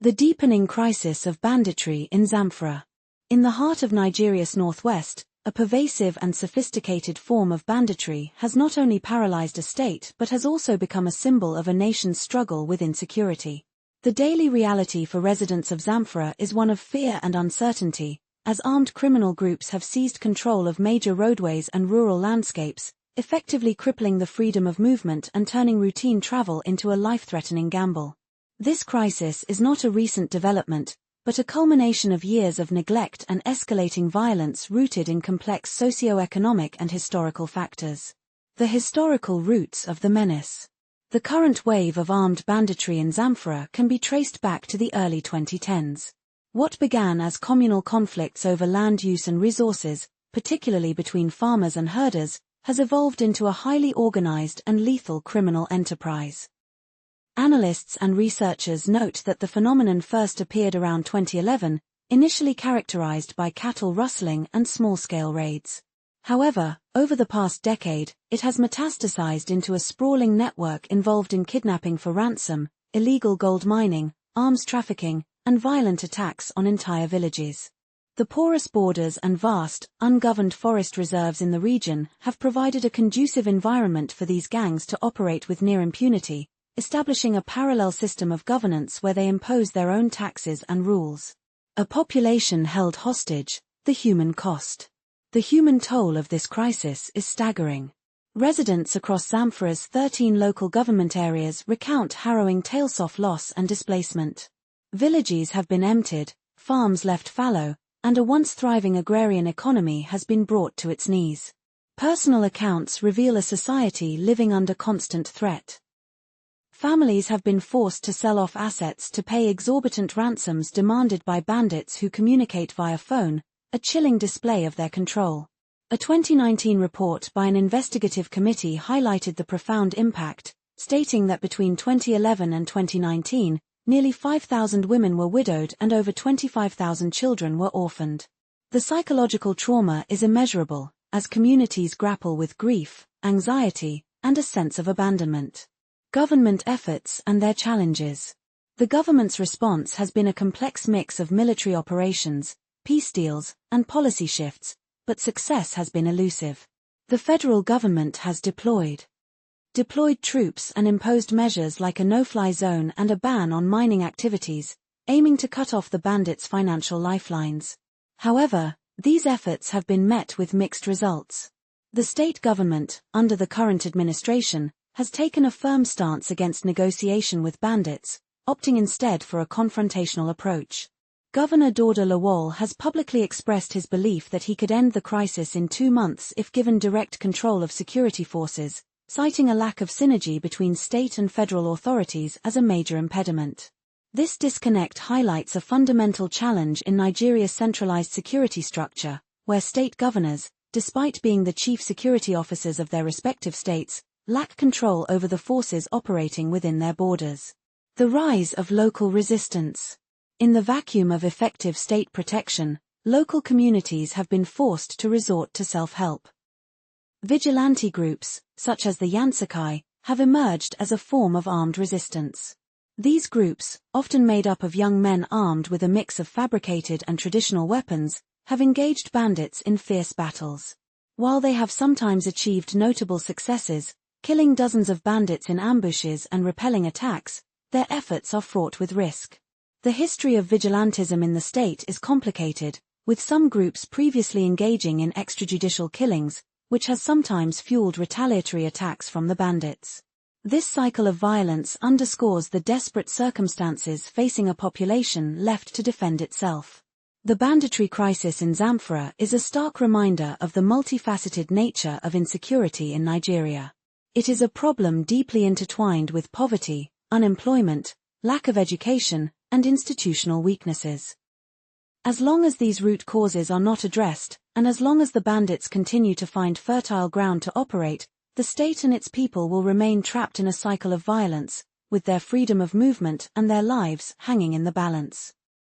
The deepening crisis of banditry in Zamfara. In the heart of Nigeria's northwest, a pervasive and sophisticated form of banditry has not only paralyzed a state but has also become a symbol of a nation's struggle with insecurity. The daily reality for residents of Zamfara is one of fear and uncertainty, as armed criminal groups have seized control of major roadways and rural landscapes, effectively crippling the freedom of movement and turning routine travel into a life-threatening gamble. This crisis is not a recent development, but a culmination of years of neglect and escalating violence rooted in complex socio-economic and historical factors. The historical roots of the menace. The current wave of armed banditry in Zamfara can be traced back to the early 2010s. What began as communal conflicts over land use and resources, particularly between farmers and herders, has evolved into a highly organized and lethal criminal enterprise. Analysts and researchers note that the phenomenon first appeared around 2011, initially characterized by cattle rustling and small-scale raids. However, over the past decade, it has metastasized into a sprawling network involved in kidnapping for ransom, illegal gold mining, arms trafficking, and violent attacks on entire villages. The porous borders and vast, ungoverned forest reserves in the region have provided a conducive environment for these gangs to operate with near impunity, establishing a parallel system of governance where they impose their own taxes and rules. A population held hostage, the human cost. The human toll of this crisis is staggering. Residents across Zamfara's 13 local government areas recount harrowing tales of loss and displacement. Villages have been emptied, farms left fallow, and a once thriving agrarian economy has been brought to its knees. Personal accounts reveal a society living under constant threat. Families have been forced to sell off assets to pay exorbitant ransoms demanded by bandits who communicate via phone, a chilling display of their control. A 2019 report by an investigative committee highlighted the profound impact, stating that between 2011 and 2019, nearly 5,000 women were widowed and over 25,000 children were orphaned. The psychological trauma is immeasurable, as communities grapple with grief, anxiety, and a sense of abandonment. Government efforts and their challenges. The government's response has been a complex mix of military operations, peace deals, and policy shifts, but success has been elusive. The federal government has deployed troops and imposed measures like a no-fly zone and a ban on mining activities, aiming to cut off the bandits' financial lifelines. However, these efforts have been met with mixed results. The state government, under the current administration, has taken a firm stance against negotiation with bandits, opting instead for a confrontational approach. Governor Dauda Lawal has publicly expressed his belief that he could end the crisis in 2 months if given direct control of security forces, citing a lack of synergy between state and federal authorities as a major impediment. This disconnect highlights a fundamental challenge in Nigeria's centralized security structure, where state governors, despite being the chief security officers of their respective states, lack control over the forces operating within their borders. The rise of local resistance. In the vacuum of effective state protection, local communities have been forced to resort to self-help. Vigilante groups, such as the Yansakai, have emerged as a form of armed resistance. These groups, often made up of young men armed with a mix of fabricated and traditional weapons, have engaged bandits in fierce battles. While they have sometimes achieved notable successes, killing dozens of bandits in ambushes and repelling attacks, their efforts are fraught with risk. The history of vigilantism in the state is complicated, with some groups previously engaging in extrajudicial killings, which has sometimes fueled retaliatory attacks from the bandits. This cycle of violence underscores the desperate circumstances facing a population left to defend itself. The banditry crisis in Zamfara is a stark reminder of the multifaceted nature of insecurity in Nigeria. It is a problem deeply intertwined with poverty, unemployment, lack of education, and institutional weaknesses. As long as these root causes are not addressed, and as long as the bandits continue to find fertile ground to operate, the state and its people will remain trapped in a cycle of violence, with their freedom of movement and their lives hanging in the balance.